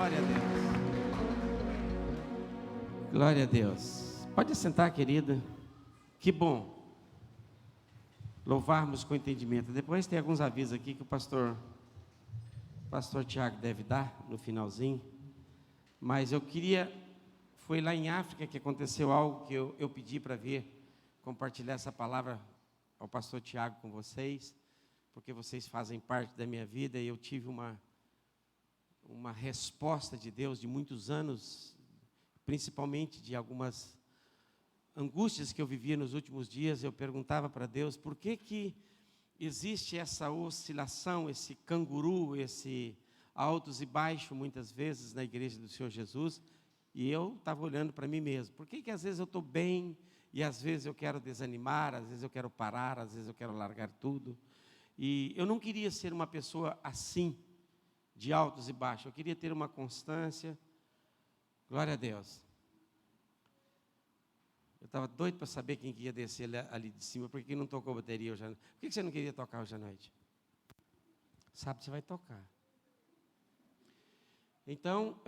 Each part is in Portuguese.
Glória a Deus. Glória a Deus. Pode sentar, querida. Que bom louvarmos com entendimento. Depois tem alguns avisos aqui que o pastor Tiago deve dar no finalzinho. Mas eu queria... Foi lá em África que aconteceu algo que eu pedi para compartilhar essa palavra ao pastor Tiago com vocês, porque vocês fazem parte da minha vida e eu tive uma resposta de Deus de muitos anos, principalmente de algumas angústias que eu vivia nos últimos dias. Eu perguntava para Deus, por que existe essa oscilação, esse canguru, esse altos e baixos, muitas vezes, na igreja do Senhor Jesus? E eu estava olhando para mim mesmo. Por que às vezes eu estou bem e às vezes eu quero desanimar, às vezes eu quero parar, às vezes eu quero largar tudo? E eu não queria ser uma pessoa assim, de altos e baixos. Eu queria ter uma constância. Glória a Deus. Eu estava doido para saber quem ia descer ali de cima, porque não tocou bateria hoje à noite. Por que você não queria tocar hoje à noite? Sábado você vai tocar. Então,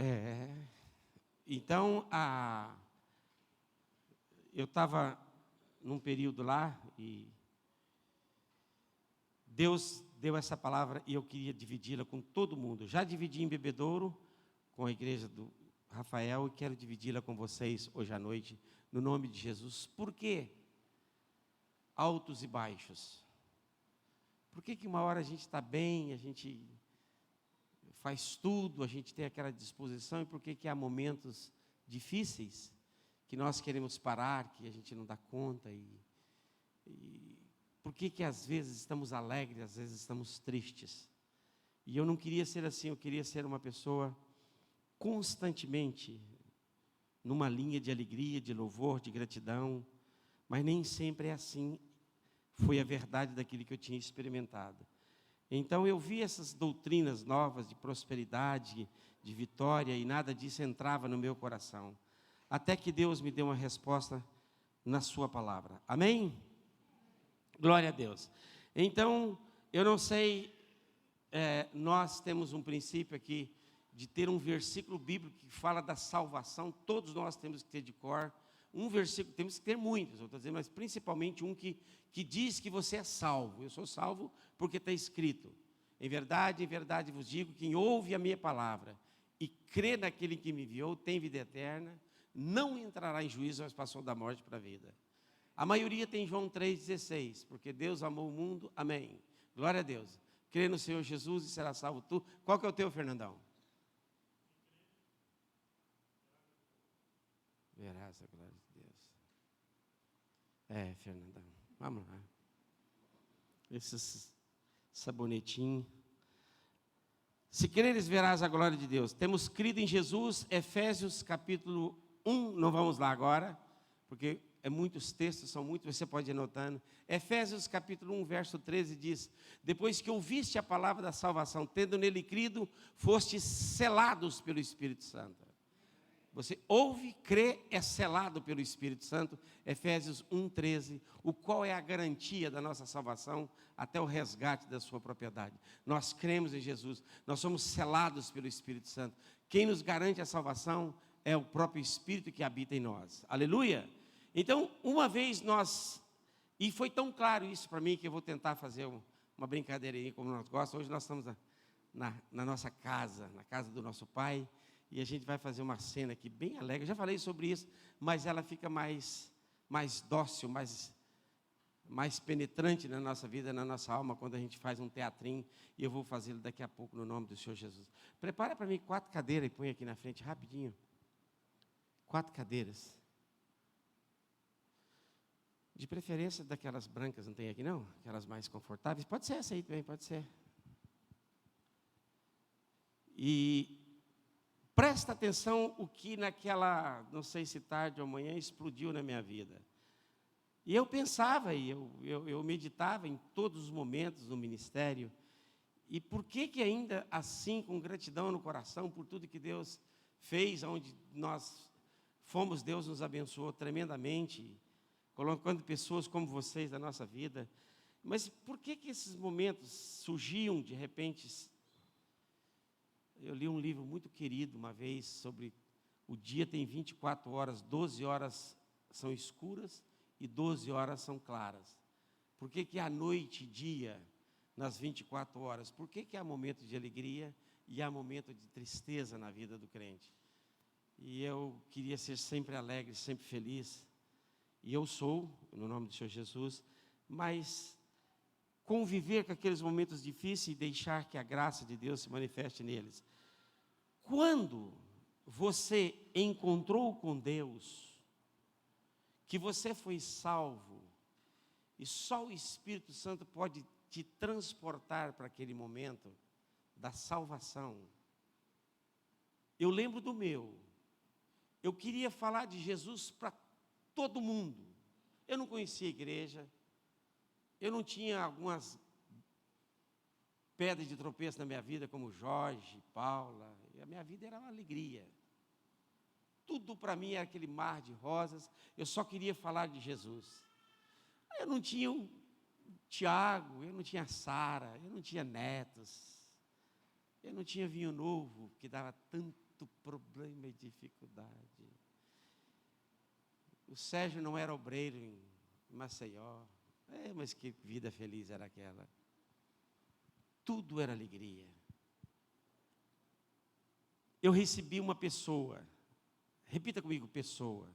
eu estava num período lá e Deus deu essa palavra e eu queria dividi-la com todo mundo. Já dividi em Bebedouro com a igreja do Rafael e quero dividi-la com vocês hoje à noite, no nome de Jesus. Por quê? Altos e baixos. Por que uma hora a gente está bem, a gente faz tudo, a gente tem aquela disposição, e por que há momentos difíceis que nós queremos parar, que a gente não dá conta, e por que às vezes estamos alegres, às vezes estamos tristes? E eu não queria ser assim, eu queria ser uma pessoa constantemente numa linha de alegria, de louvor, de gratidão, mas nem sempre é assim. Foi a verdade daquilo que eu tinha experimentado. Então eu vi essas doutrinas novas de prosperidade, de vitória, e nada disso entrava no meu coração. Até que Deus me deu uma resposta na sua palavra. Amém? Glória a Deus. Então, eu não sei, nós temos um princípio aqui de ter um versículo bíblico que fala da salvação. Todos nós temos que ter de cor um versículo, temos que ter muitos, eu estou dizendo, mas principalmente um que diz que você é salvo. Eu sou salvo porque está escrito: em verdade vos digo, quem ouve a minha palavra e crê naquele que me enviou, tem vida eterna, não entrará em juízo, mas passou da morte para a vida. A maioria tem João 3,16, porque Deus amou o mundo, amém. Glória a Deus. Crê no Senhor Jesus e será salvo tu. Qual que é o teu, Fernandão? Verás a glória de Deus. Fernandão, vamos lá. Esse sabonetinho. Se creres, verás a glória de Deus. Temos crido em Jesus, Efésios capítulo 1, não vamos lá agora, porque muitos textos, são muitos, você pode ir anotando. Efésios capítulo 1, verso 13 diz: depois que ouviste a palavra da salvação, tendo nele crido, fostes selados pelo Espírito Santo. Você ouve, crê, é selado pelo Espírito Santo. Efésios 1,13, o qual é a garantia da nossa salvação até o resgate da sua propriedade. Nós cremos em Jesus, nós somos selados pelo Espírito Santo. Quem nos garante a salvação é o próprio Espírito que habita em nós. Aleluia! Então, uma vez e foi tão claro isso para mim, que eu vou tentar fazer uma brincadeirinha como nós gostamos. Hoje nós estamos na nossa casa, na casa do nosso pai, e a gente vai fazer uma cena aqui bem alegre. Eu já falei sobre isso, mas ela fica mais dócil, mais penetrante na nossa vida, na nossa alma, quando a gente faz um teatrinho, e eu vou fazê-lo daqui a pouco no nome do Senhor Jesus. Prepara para mim 4 cadeiras e põe aqui na frente, rapidinho. 4 cadeiras. De preferência daquelas brancas, não tem aqui não? Aquelas mais confortáveis. Pode ser essa aí também, pode ser. E presta atenção o que naquela, não sei se tarde ou amanhã, explodiu na minha vida. E eu pensava, eu meditava em todos os momentos no ministério. E por que ainda assim, com gratidão no coração, por tudo que Deus fez, onde nós fomos, Deus nos abençoou tremendamente, colocando pessoas como vocês na nossa vida. Mas por que esses momentos surgiam de repente? Eu li um livro muito querido uma vez sobre o dia tem 24 horas, 12 horas são escuras e 12 horas são claras. Por que que há noite e dia nas 24 horas? Por que que há momento de alegria e há momento de tristeza na vida do crente? E eu queria ser sempre alegre, sempre feliz. E eu sou, no nome do Senhor Jesus, mas conviver com aqueles momentos difíceis e deixar que a graça de Deus se manifeste neles. Quando você encontrou com Deus, que você foi salvo, e só o Espírito Santo pode te transportar para aquele momento da salvação. Eu lembro do meu. Eu queria falar de Jesus para todo mundo. Eu não conhecia a igreja. Eu não tinha algumas pedras de tropeço na minha vida, como Jorge, Paula. E a minha vida era uma alegria. Tudo para mim era aquele mar de rosas. Eu só queria falar de Jesus. Eu não tinha o Tiago, eu não tinha a Sara, eu não tinha netos. Eu não tinha vinho novo, que dava tanto problema e dificuldade. O Sérgio não era obreiro em Maceió. Mas que vida feliz era aquela. Tudo era alegria. Eu recebi uma pessoa. Repita comigo, pessoa.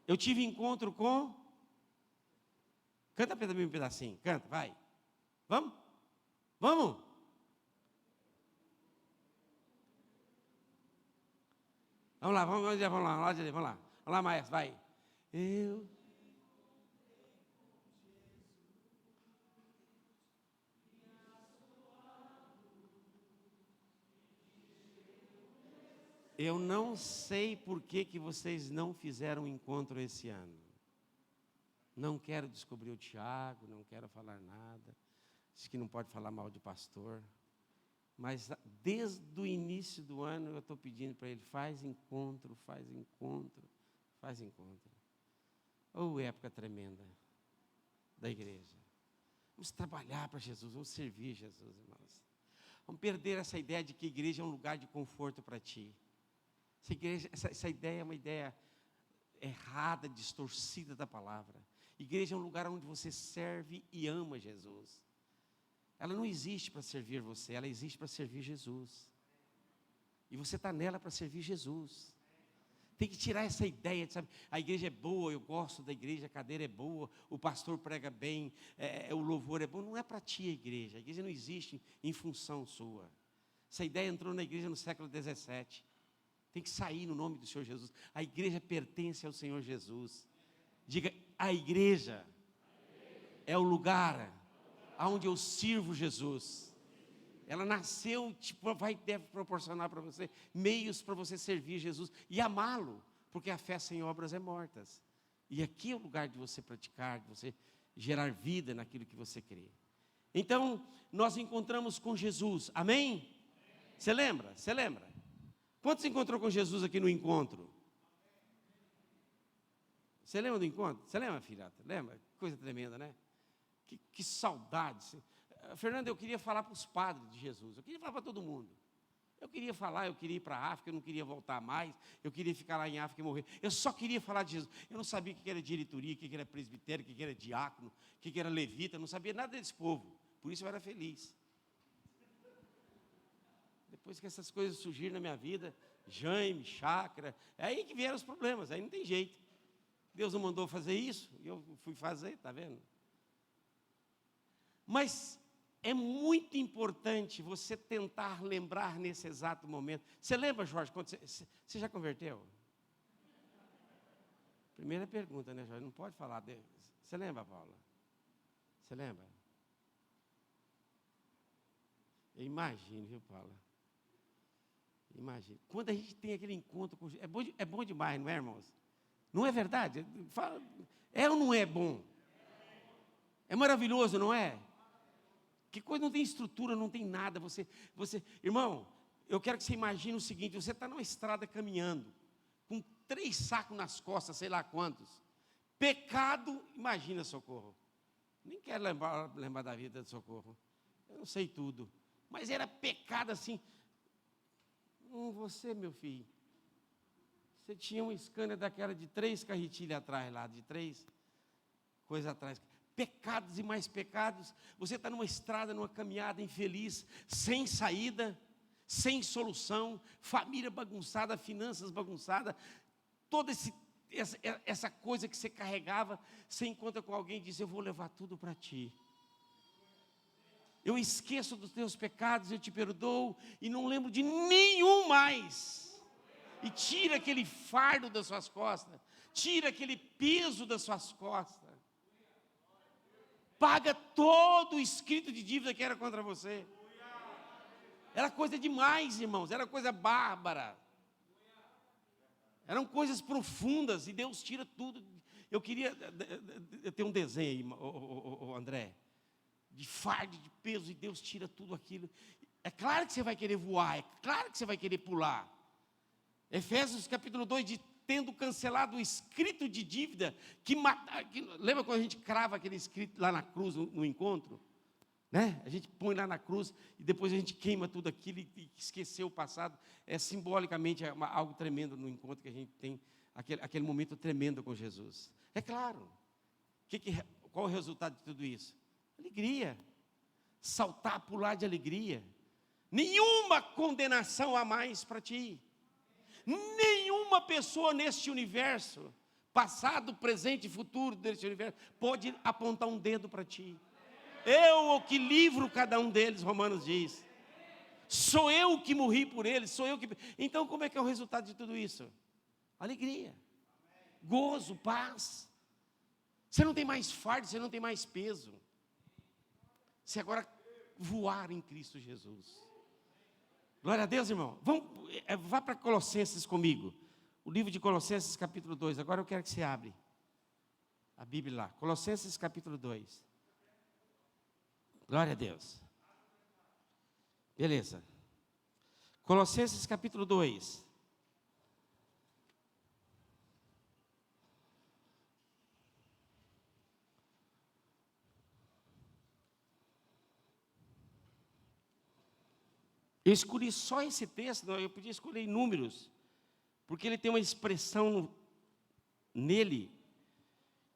Eu tive encontro com... Canta para mim um pedacinho, canta, vai. Vamos? Vamos? Vamos lá, vamos lá, maestro, vai. Eu não sei por que vocês não fizeram um encontro esse ano. Não quero descobrir o Tiago, não quero falar nada. Diz que não pode falar mal de pastor. Mas desde o início do ano eu estou pedindo para ele, faz encontro. Oh, época tremenda da igreja. Vamos trabalhar para Jesus, vamos servir Jesus, irmãos. Vamos perder essa ideia de que a igreja é um lugar de conforto para ti. Essa ideia é uma ideia errada, distorcida da palavra. Igreja é um lugar onde você serve e ama Jesus. Ela não existe para servir você, ela existe para servir Jesus. E você está nela para servir Jesus. Tem que tirar essa ideia de, sabe, a igreja é boa, eu gosto da igreja, a cadeira é boa, o pastor prega bem, o louvor é bom. Não é para ti a igreja não existe em função sua. Essa ideia entrou na igreja no século 17. Tem que sair no nome do Senhor Jesus. A igreja pertence ao Senhor Jesus. Diga, a igreja é o lugar onde eu sirvo Jesus. Ela nasceu, deve proporcionar para você meios para você servir Jesus e amá-lo, porque a fé sem obras é morta. E aqui é o lugar de você praticar, de você gerar vida naquilo que você crê. Então, nós encontramos com Jesus, amém? Você lembra? Quantos encontrou com Jesus aqui no encontro? Você lembra do encontro? Você lembra, filhota? Lembra? Coisa tremenda, né? Que saudade. Fernando, eu queria falar para os padres de Jesus. Eu queria falar para todo mundo. Eu queria ir para a África, eu não queria voltar mais. Eu queria ficar lá em África e morrer. Eu só queria falar de Jesus. Eu não sabia o que era diretoria, o que era presbitério, o que era diácono, o que era levita. Eu não sabia nada desse povo. Por isso eu era feliz. Depois que essas coisas surgiram na minha vida, Jaime, chácara, é aí que vieram os problemas, aí não tem jeito. Deus não mandou fazer isso, e eu fui fazer, está vendo? Mas é muito importante você tentar lembrar nesse exato momento. Você lembra, Jorge, quando você já converteu? Primeira pergunta, né, Jorge? Não pode falar dele. Você lembra, Paula? Você lembra? Eu imagino, viu, Paula? Imagina. Quando a gente tem aquele encontro com Jesus, é bom demais, não é, irmãos? Não é verdade? É ou não é bom? É maravilhoso, não é? Que coisa, não tem estrutura, não tem nada. Irmão, eu quero que você imagine o seguinte: você está numa estrada caminhando, com 3 sacos nas costas, sei lá quantos. Pecado, imagina, Socorro. Nem quero lembrar da vida de Socorro. Eu não sei tudo. Mas era pecado assim. Você, meu filho, você tinha um Scania daquela de 3 carretilhas atrás lá, de 3 coisas atrás. Pecados e mais pecados. Você está numa estrada, numa caminhada infeliz, sem saída, sem solução, família bagunçada, finanças bagunçadas, toda essa coisa que você carregava, você encontra com alguém e diz: eu vou levar tudo para ti. Eu esqueço dos teus pecados, eu te perdoo e não lembro de nenhum mais. E tira aquele fardo das suas costas, tira aquele peso das suas costas. Paga todo o escrito de dívida que era contra você. Era coisa demais, irmãos, era coisa bárbara. Eram coisas profundas e Deus tira tudo. Eu ter um desenho aí, André, de fardo, de peso, e Deus tira tudo aquilo. É claro que você vai querer voar, é claro que você vai querer pular. Efésios capítulo 2, de tendo cancelado o escrito de dívida, lembra quando a gente crava aquele escrito lá na cruz, no encontro? Né? A gente põe lá na cruz, e depois a gente queima tudo aquilo, e esqueceu o passado. Simbolicamente algo tremendo no encontro que a gente tem, aquele momento tremendo com Jesus. É claro, qual o resultado de tudo isso? Alegria, saltar, pular de alegria, nenhuma condenação a mais para ti. Nenhuma pessoa neste universo, passado, presente e futuro deste universo, pode apontar um dedo para ti. Eu o que livro cada um deles, Romanos diz. Sou eu que morri por eles, sou eu que... Então como é que é o resultado de tudo isso? Alegria, gozo, paz. Você não tem mais fardo, você não tem mais peso. Você agora voar em Cristo Jesus. Glória a Deus, irmão. Vá para Colossenses comigo. O livro de Colossenses, capítulo 2. Agora eu quero que você abra a Bíblia lá. Colossenses, capítulo 2. Glória a Deus. Beleza. Colossenses, capítulo 2. Eu escolhi só esse texto, não, eu podia escolher Números, porque ele tem uma expressão nele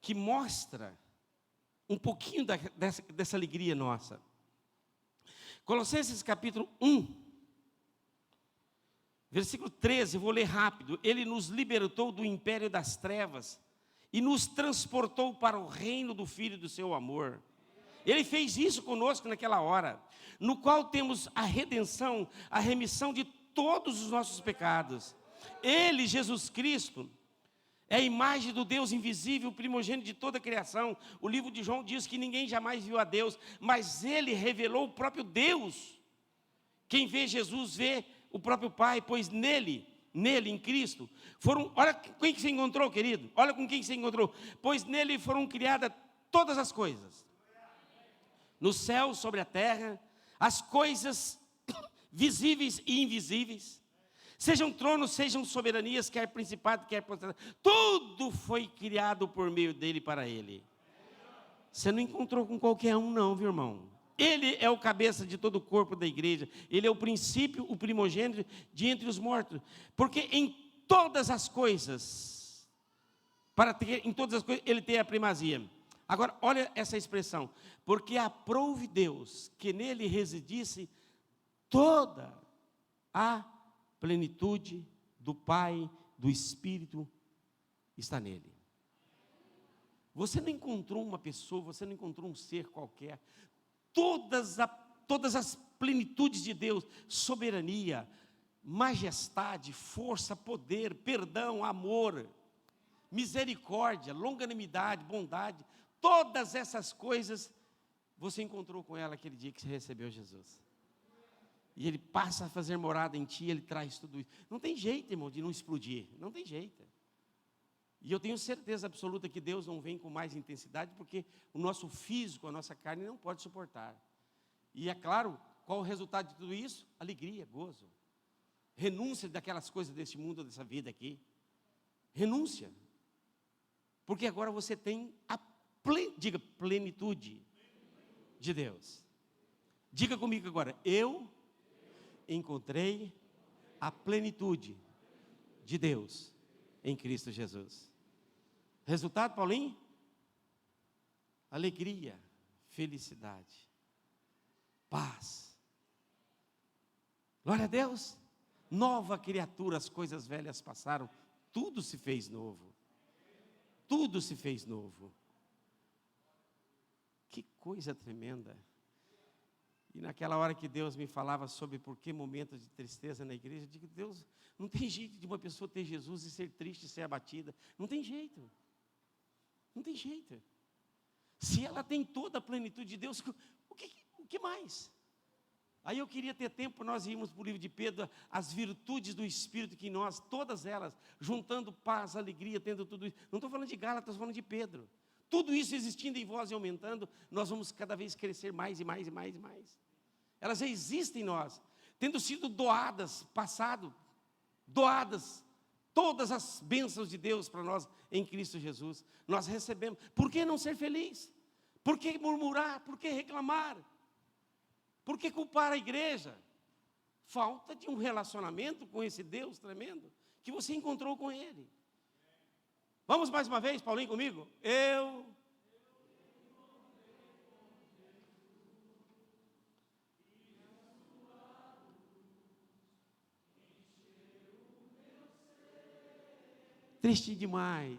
que mostra um pouquinho dessa alegria nossa. Colossenses capítulo 1, versículo 13, eu vou ler rápido. Ele nos libertou do império das trevas e nos transportou para o reino do Filho do seu amor. Ele fez isso conosco naquela hora, no qual temos a redenção, a remissão de todos os nossos pecados. Ele, Jesus Cristo, é a imagem do Deus invisível, o primogênito de toda a criação. O livro de João diz que ninguém jamais viu a Deus, mas ele revelou o próprio Deus. Quem vê Jesus vê o próprio Pai, pois nele, em Cristo, olha quem que você encontrou, querido, olha com quem você encontrou, pois nele foram criadas todas as coisas, no céu, sobre a terra, as coisas visíveis e invisíveis, sejam tronos, sejam soberanias, quer principado, quer potestade, tudo foi criado por meio dele e para ele. Você não encontrou com qualquer um não, viu, irmão? Ele é o cabeça de todo o corpo da igreja, ele é o princípio, o primogênito de entre os mortos, porque em todas as coisas, ele tem a primazia. Agora, olha essa expressão, porque aprouve Deus que nele residisse toda a plenitude do Pai, do Espírito, está nele. Você não encontrou uma pessoa, você não encontrou um ser qualquer. Todas as plenitudes de Deus, soberania, majestade, força, poder, perdão, amor, misericórdia, longanimidade, bondade, todas essas coisas, você encontrou com ela aquele dia que você recebeu Jesus. E ele passa a fazer morada em ti, ele traz tudo isso. Não tem jeito, irmão, de não explodir, não tem jeito. E eu tenho certeza absoluta que Deus não vem com mais intensidade, porque o nosso físico, a nossa carne não pode suportar. E é claro, qual o resultado de tudo isso? Alegria, gozo. Renúncia daquelas coisas desse mundo, dessa vida aqui. Renúncia. Porque agora você tem diga, plenitude de Deus. Diga comigo agora, eu encontrei a plenitude de Deus em Cristo Jesus. Resultado, Paulinho? Alegria, felicidade, paz. Glória a Deus. Nova criatura, as coisas velhas passaram, tudo se fez novo. Tudo se fez novo. Que coisa tremenda. E naquela hora que Deus me falava sobre por que momentos de tristeza na igreja, eu digo, Deus, não tem jeito de uma pessoa ter Jesus e ser triste e ser abatida. Não tem jeito. Não tem jeito. Se ela tem toda a plenitude de Deus, o que mais? Aí eu queria ter tempo, nós íamos para o livro de Pedro, as virtudes do Espírito que em nós, todas elas, juntando paz, alegria, tendo tudo isso. Não estou falando de Gálatas, estou falando de Pedro. Tudo isso existindo em vós e aumentando, nós vamos cada vez crescer mais e mais e mais e mais. Elas já existem em nós, tendo sido doadas, passado, doadas, todas as bênçãos de Deus para nós em Cristo Jesus. Nós recebemos. Por que não ser feliz? Por que murmurar? Por que reclamar? Por que culpar a igreja? Falta de um relacionamento com esse Deus tremendo que você encontrou com Ele. Vamos mais uma vez, Paulinho, comigo? Triste demais.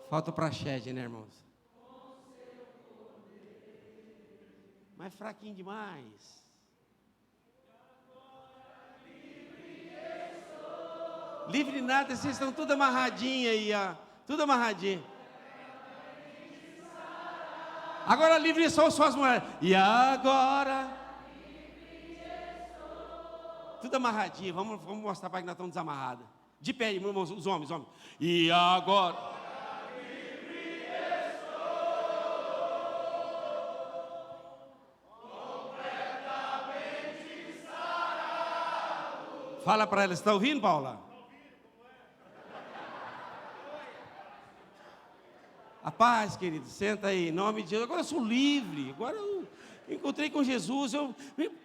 Falta para a Shed, né, irmãos? Mas fraquinho demais. Livre nada, vocês estão tudo amarradinho aí, ó. Tudo amarradinho. Agora livre são só as mulheres. E agora? Tudo amarradinho. Vamos mostrar para que nós estamos desamarrados. De pé, irmãos, os homens. E agora? Fala para ela, está ouvindo, Paula? A paz, querido, senta aí, em nome de Jesus. Agora eu sou livre, agora eu encontrei com Jesus.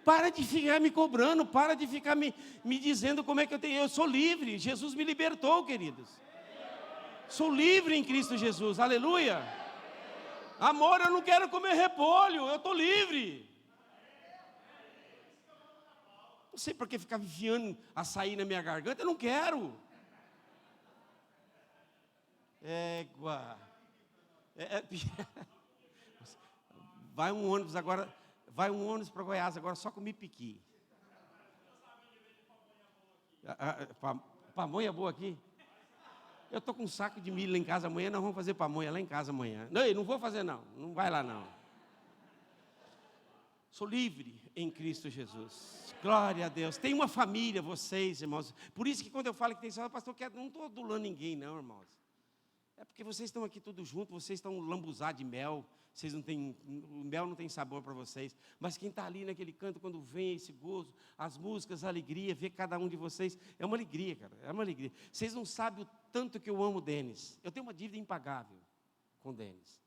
Para de ficar me cobrando, para de ficar me dizendo como é que eu tenho. Eu sou livre, Jesus me libertou, queridos. Sou livre em Cristo Jesus, aleluia. Amor, eu não quero comer repolho, eu estou livre. Não sei por que ficar enfiando açaí na minha garganta, eu não quero. Égua. Vai um ônibus para Goiás agora só comer piqui. Pamonha boa aqui? Eu estou com um saco de milho lá em casa amanhã, nós vamos fazer pamonha lá em casa amanhã. Não vou fazer não vai lá não. Sou livre em Cristo Jesus. Glória a Deus. Tem uma família, vocês, irmãos. Por isso que quando eu falo que tem salão, pastor, não estou adulando ninguém, não, irmãos. É porque vocês estão aqui todos juntos, vocês estão lambuzados de mel. Vocês não têm, o mel não tem sabor para vocês. Mas quem está ali naquele canto, quando vem esse gozo, as músicas, a alegria, ver cada um de vocês, é uma alegria, cara, é uma alegria. Vocês não sabem o tanto que eu amo o Denis. Eu tenho uma dívida impagável com o Denis.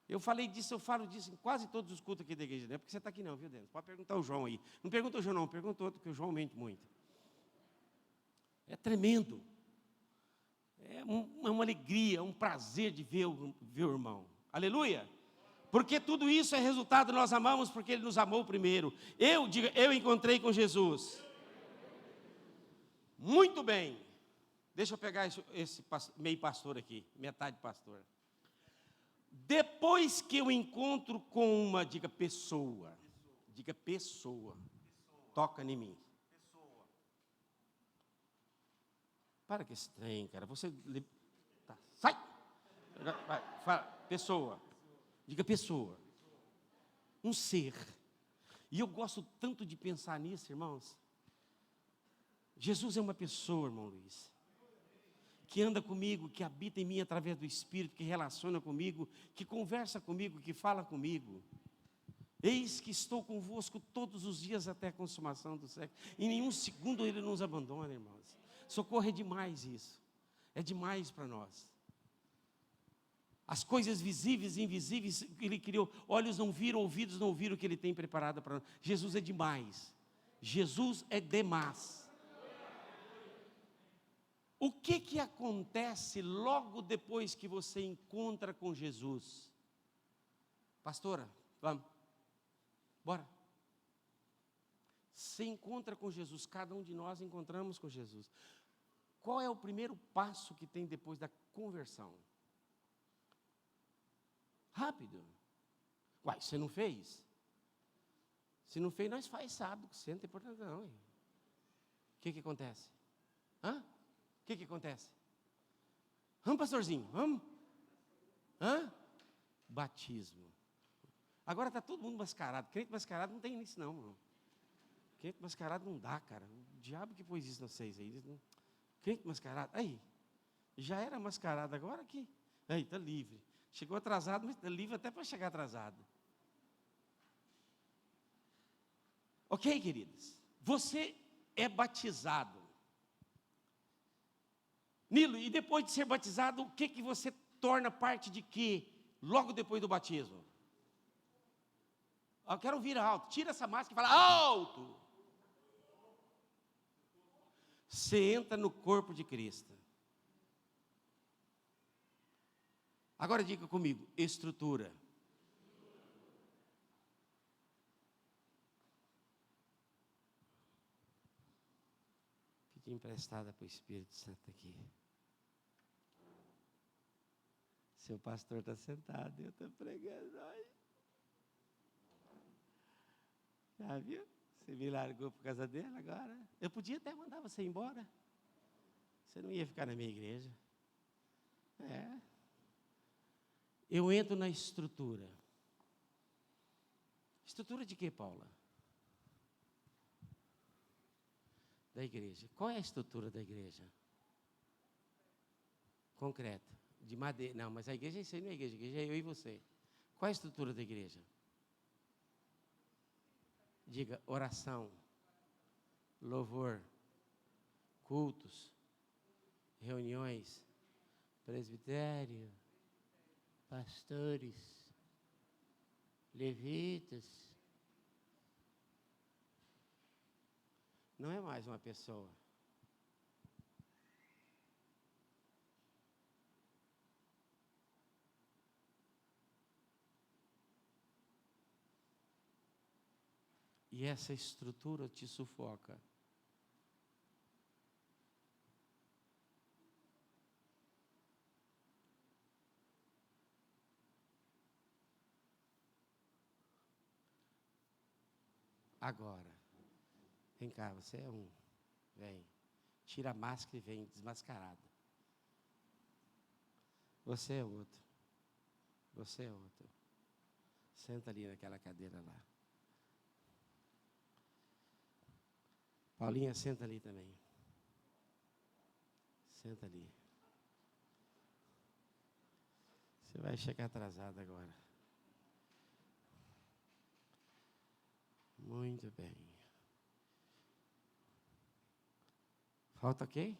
Eu falo disso em quase todos os cultos aqui da igreja. Não é porque você está aqui não, viu, Denis? Pode perguntar o João aí. Não pergunta o João não, pergunta outro, que o João mente muito. É tremendo. É uma alegria, um prazer de ver o irmão. Aleluia. Porque tudo isso é resultado, nós amamos porque Ele nos amou primeiro. Eu encontrei com Jesus. Muito bem. Deixa eu pegar esse meio pastor aqui, metade pastor. Depois que eu encontro com uma, diga pessoa, toca em mim. Para que esse trem, cara, você, tá, sai, vai, fala, pessoa, diga pessoa, um ser, e eu gosto tanto de pensar nisso, irmãos. Jesus é uma pessoa, irmão Luiz, que anda comigo, que habita em mim através do Espírito, que relaciona comigo, que conversa comigo, que fala comigo. Eis que estou convosco todos os dias até a consumação do século. Em nenhum segundo Ele nos abandona, irmãos. Socorro é demais isso. É demais para nós. As coisas visíveis e invisíveis que Ele criou. Olhos não viram, ouvidos não ouviram o que Ele tem preparado para nós. Jesus é demais. Jesus é demais. O que acontece logo depois que você encontra com Jesus? Pastora, vamos. Bora. Você encontra com Jesus, cada um de nós encontramos com Jesus. Qual é o primeiro passo que tem depois da conversão? Rápido. Uai, você não fez? Se não fez, nós faz sábado, você não tem importância não. O que acontece? Hã? O que acontece? Vamos, pastorzinho, vamos? Hã? Batismo. Agora está todo mundo mascarado. Crente mascarado não tem isso não, irmão. Crente mascarado não dá, cara. O diabo que pôs isso em vocês aí. Não... Crente mascarado. Aí, já era mascarado, agora aqui. Aí, está livre. Chegou atrasado, mas está livre até para chegar atrasado. Ok, queridos? Você é batizado. Nilo, e depois de ser batizado, o que você torna parte de quê? Logo depois do batismo? Eu quero ouvir alto. Tira essa máscara e fala alto. Você entra no corpo de Cristo. Agora diga comigo, estrutura. Pedi emprestada para o Espírito Santo aqui. Seu pastor está sentado, eu estou pregando. Já viu? Você me largou por causa dele agora. Eu podia até mandar você embora. Você não ia ficar na minha igreja. É. Eu entro na estrutura. Estrutura de quê, Paula? Da igreja. Qual é a estrutura da igreja? Concreta. De madeira. Não, mas a igreja é isso aí, não é a igreja é eu e você. Qual é a estrutura da igreja? Diga, oração, louvor, cultos, reuniões, presbitério, pastores, levitas. Não é mais uma pessoa. E essa estrutura te sufoca. Agora, vem cá, você é um. Vem. Tira a máscara e vem desmascarado. Você é outro. Você é outro. Senta ali naquela cadeira lá. Paulinha, senta ali também. Senta ali. Você vai chegar atrasado agora. Muito bem. Falta quem?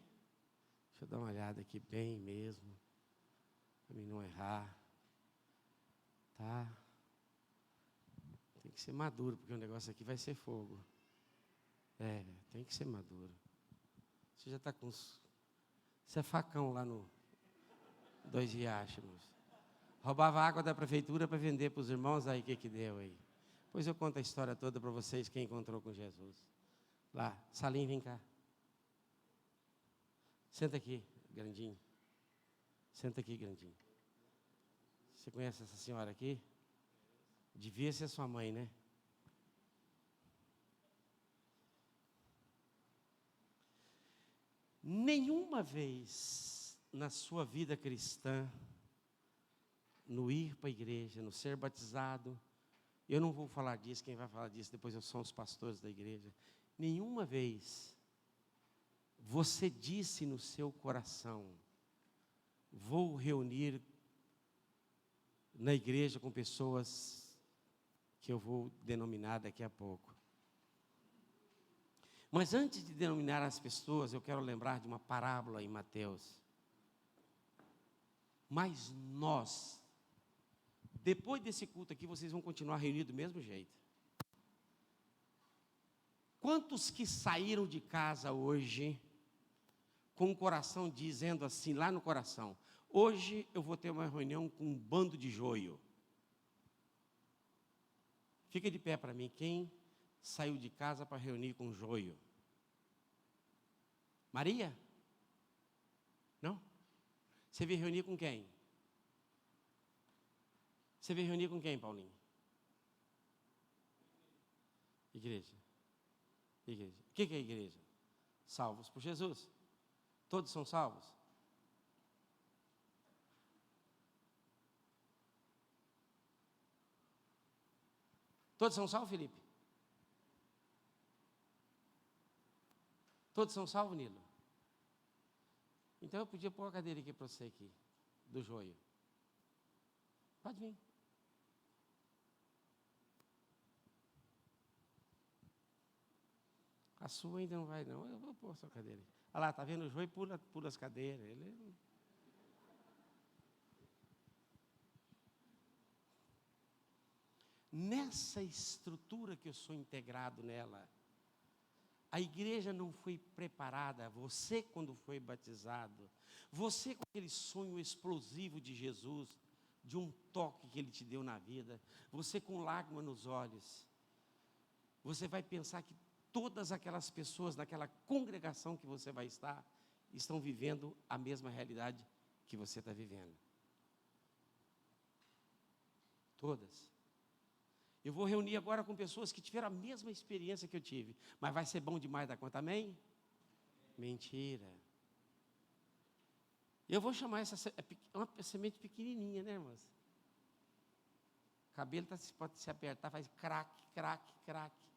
Deixa eu dar uma olhada aqui bem mesmo. Para mim não errar. Tá? Tem que ser maduro, porque o negócio aqui vai ser fogo. É, tem que ser maduro. Você já está com os... Você é facão lá no 2 Riachos. Roubava água da prefeitura para vender para os irmãos, aí o que deu aí? Depois eu conto a história toda para vocês, quem encontrou com Jesus. Lá, Salim, vem cá. Senta aqui, grandinho. Senta aqui, grandinho. Você conhece essa senhora aqui? Devia ser sua mãe, né? Nenhuma vez na sua vida cristã, no ir para a igreja, no ser batizado, eu não vou falar disso, quem vai falar disso depois são os pastores da igreja. Nenhuma vez você disse no seu coração, vou reunir na igreja com pessoas que eu vou denominar daqui a pouco. Mas antes de denominar as pessoas, eu quero lembrar de uma parábola em Mateus. Mas nós, depois desse culto aqui, vocês vão continuar reunidos do mesmo jeito. Quantos que saíram de casa hoje com o coração dizendo assim, lá no coração, hoje eu vou ter uma reunião com um bando de joio? Fica de pé para mim, quem saiu de casa para reunir com joio? Maria? Não? Você veio reunir com quem? Você veio reunir com quem, Paulinho? Igreja. Igreja. O que é igreja? Salvos por Jesus. Todos são salvos? Todos são salvos, Felipe? Todos são salvos, Nilo? Então eu podia pôr a cadeira aqui para você aqui, do joio. Pode vir. A sua ainda não vai, não. Eu vou pôr a sua cadeira. Olha lá, está vendo o joio, pula as cadeiras. Nessa estrutura que eu sou integrado nela, a igreja não foi preparada. Você, quando foi batizado, você com aquele sonho explosivo de Jesus, de um toque que Ele te deu na vida, você com lágrima nos olhos, você vai pensar que todas aquelas pessoas naquela congregação que você vai estar, estão vivendo a mesma realidade que você está vivendo. Todas. Eu vou reunir agora com pessoas que tiveram a mesma experiência que eu tive, mas vai ser bom demais da conta, amém? Mentira. Eu vou chamar uma semente pequenininha, né, irmãs? O cabelo pode se apertar, faz craque, craque, craque.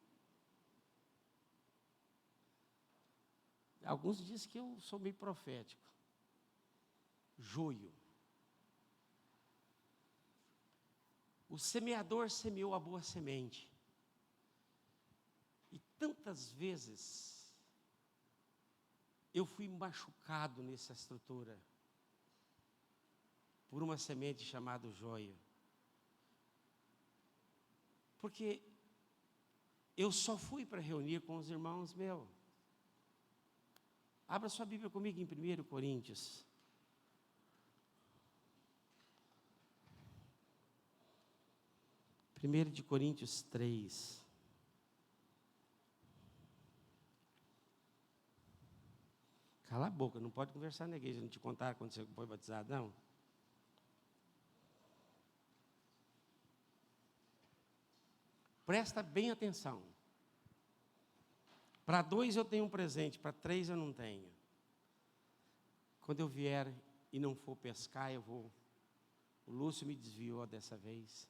Alguns dizem que eu sou meio profético. Joio. O semeador semeou a boa semente. E tantas vezes eu fui machucado nessa estrutura por uma semente chamada joio. Porque eu só fui para reunir com os irmãos meus. Abra sua Bíblia comigo em 1 Coríntios. 1 Coríntios 3. Cala a boca, não pode conversar na igreja, não te contar quando você foi batizado, não. Presta bem atenção. Para 2 eu tenho um presente, para 3 eu não tenho. Quando eu vier e não for pescar, eu vou. O Lúcio me desviou dessa vez.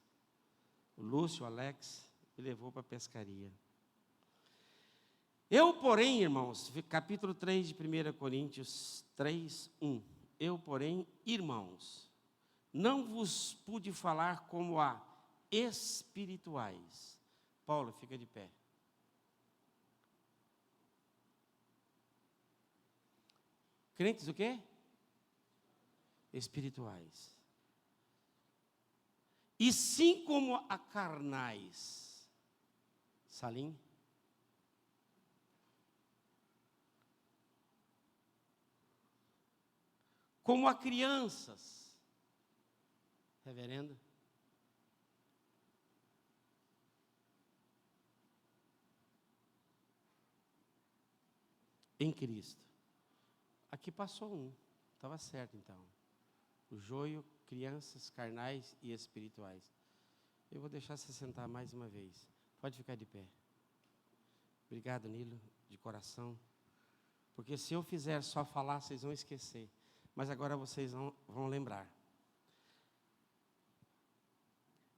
O Lúcio, o Alex, me levou para a pescaria. Eu, porém, irmãos, capítulo 3 de 1 Coríntios 3, 1. Eu, porém, irmãos, não vos pude falar como a espirituais. Paulo, fica de pé. Crentes o quê? Espirituais. E sim como a carnais. Salim? Como a crianças. Reverendo? Em Cristo. Aqui passou um. Estava certo então. O joio, crianças, carnais e espirituais. Eu vou deixar você sentar mais uma vez. Pode ficar de pé. Obrigado, Nilo, de coração. Porque se eu fizer só falar, vocês vão esquecer. Mas agora vocês vão lembrar.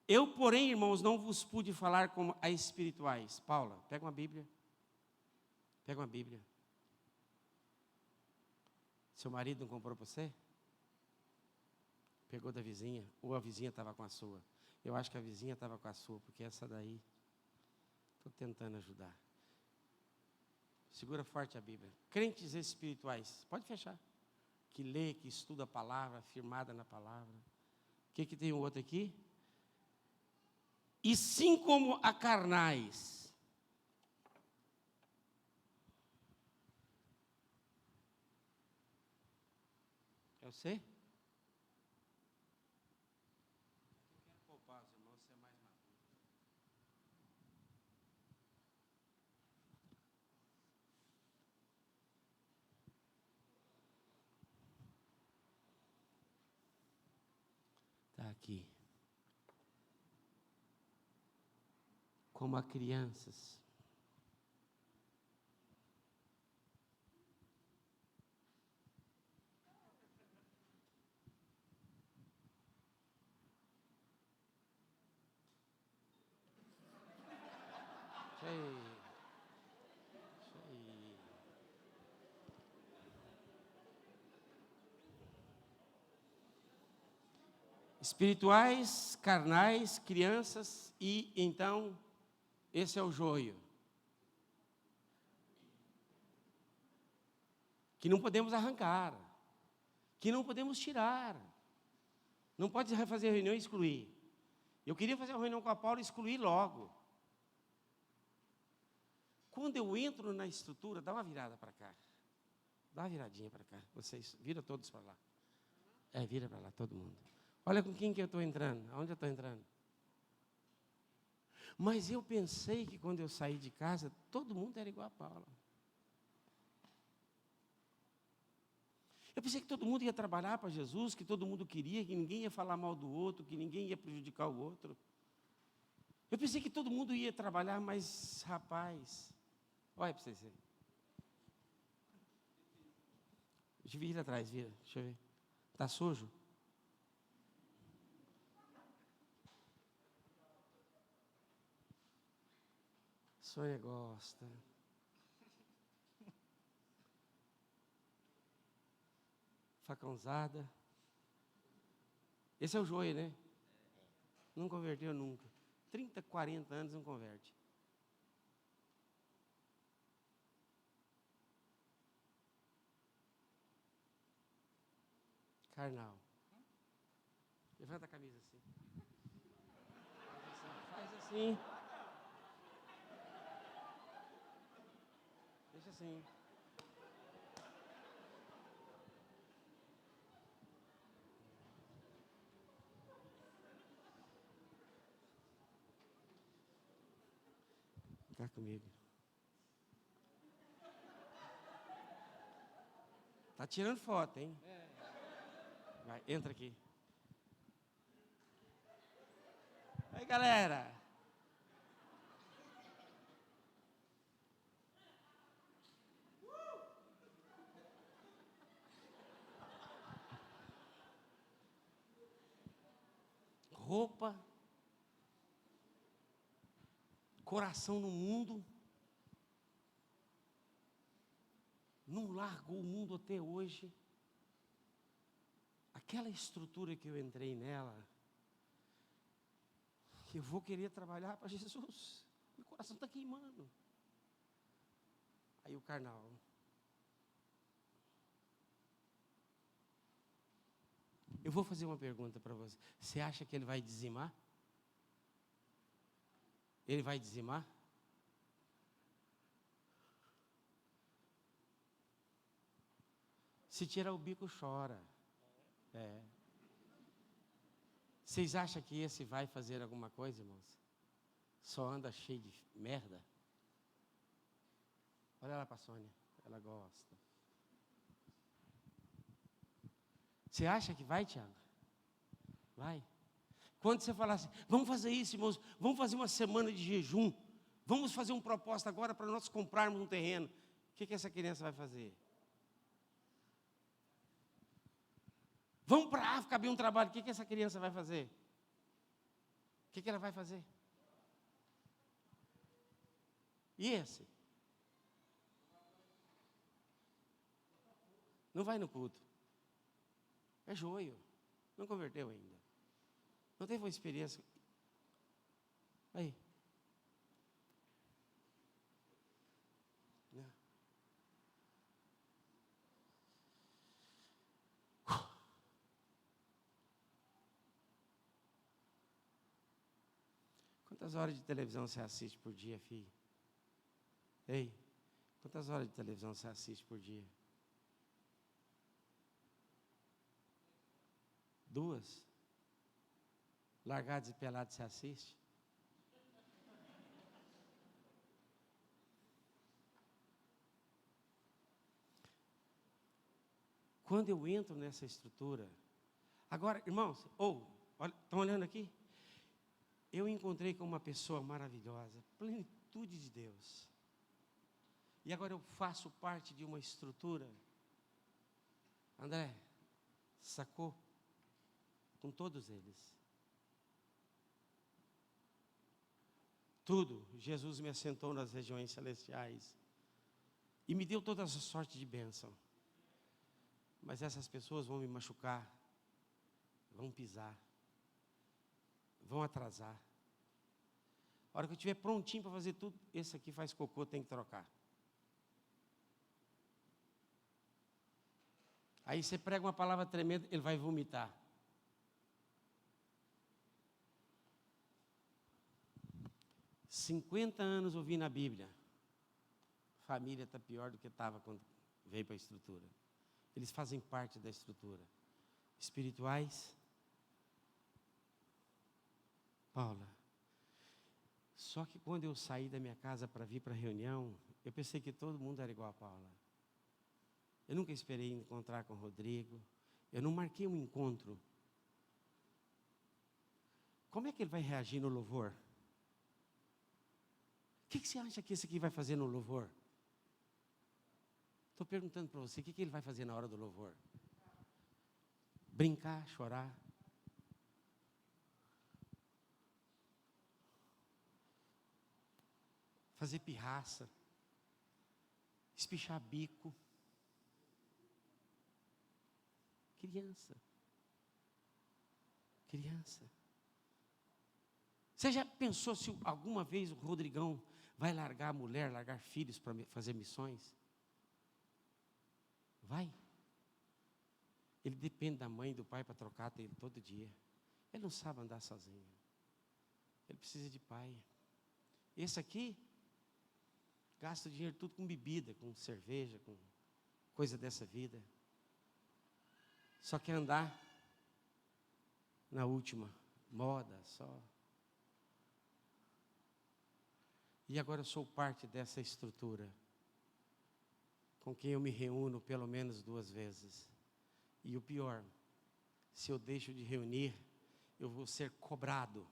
Eu, porém, irmãos, não vos pude falar como a espirituais. Paula, pega uma Bíblia. Pega uma Bíblia. Seu marido não comprou para você? Pegou da vizinha, ou a vizinha estava com a sua. Eu acho que a vizinha estava com a sua, porque essa daí, estou tentando ajudar. Segura forte a Bíblia. Crentes espirituais, pode fechar. que lê, que estuda a palavra, firmada na palavra. O que tem o outro aqui? E sim como a carnais. É você? Eu quero poupar os irmãos, você é mais maduro. Está aqui. Como a crianças. Espirituais, carnais, crianças, e então, esse é o joio. Que não podemos arrancar, que não podemos tirar. Não pode fazer reunião e excluir. Eu queria fazer uma reunião com a Paula e excluir logo. Quando eu entro na estrutura, dá uma virada para cá. Dá uma viradinha para cá. Vocês, vira todos para lá. Vira para lá, todo mundo. Olha com quem que eu estou entrando. Aonde eu estou entrando? Mas eu pensei que quando eu saí de casa, todo mundo era igual a Paula. Eu pensei que todo mundo ia trabalhar para Jesus, que todo mundo queria, que ninguém ia falar mal do outro, que ninguém ia prejudicar o outro. Eu pensei que todo mundo ia trabalhar, mas, rapaz, olha para vocês verem. Vira atrás, vira, deixa eu ver. Está sujo? Sônia gosta. Facãozada. Esse é o joio, né? Não converteu nunca. 30, 40 anos não converte. Carnal. Levanta a camisa assim. Faz assim. Deixa assim. Fica comigo. Tá tirando foto, hein? Vai, entra aqui. Aí, galera. Roupa. Coração no mundo. Não largou o mundo até hoje. Aquela estrutura que eu entrei nela, eu vou querer trabalhar para Jesus. Meu coração está queimando. Aí o carnal. Eu vou fazer uma pergunta para você. Você acha que ele vai dizimar? Ele vai dizimar? Se tirar o bico, chora. Vocês acham que esse vai fazer alguma coisa, irmãos? Só anda cheio de merda? Olha lá para a Sônia, ela gosta. Você acha que vai, Tiago? Vai. Quando você falar assim, vamos fazer isso, irmãos, vamos fazer uma semana de jejum, vamos fazer uma proposta agora para nós comprarmos um terreno, o que essa criança vai fazer? Vamos para a África abrir um trabalho, o que essa criança vai fazer? O que ela vai fazer? E esse? Não vai no culto. É joio. Não converteu ainda. Não teve uma experiência. Aí. Não. Quantas horas de televisão você assiste por dia, filho? Ei, quantas horas de televisão você assiste por dia? 2? Largados e Pelados você assiste? Quando eu entro nessa estrutura, agora, irmãos, estão olhando aqui? Eu encontrei com uma pessoa maravilhosa, plenitude de Deus. E agora eu faço parte de uma estrutura. André, sacou? Com todos eles. Tudo, Jesus me assentou nas regiões celestiais. E me deu toda essa sorte de bênção. Mas essas pessoas vão me machucar, vão pisar, vão atrasar. A hora que eu estiver prontinho para fazer tudo, esse aqui faz cocô, tem que trocar. Aí você prega uma palavra tremenda, ele vai vomitar. "50 anos ouvindo a Bíblia. Família está pior do que estava quando veio para a estrutura. Eles fazem parte da estrutura. Espirituais. Paula, só que quando eu saí da minha casa para vir para a reunião, eu pensei que todo mundo era igual a Paula. Eu nunca esperei encontrar com o Rodrigo. Eu não marquei um encontro. Como é que ele vai reagir no louvor? O que você acha que esse aqui vai fazer no louvor? Estou perguntando para você, o que ele vai fazer na hora do louvor? Brincar, chorar? Fazer pirraça? Espichar bico? Criança. Criança. Você já pensou se alguma vez o Rodrigão vai largar a mulher, largar filhos para fazer missões? Vai. Ele depende da mãe e do pai para trocar ele todo dia. Ele não sabe andar sozinho. Ele precisa de pai. Esse aqui gasta o dinheiro tudo com bebida, com cerveja, com coisa dessa vida. Só quer andar na última moda só. E agora eu sou parte dessa estrutura, com quem eu me reúno pelo menos 2 vezes. E o pior, se eu deixo de reunir, eu vou ser cobrado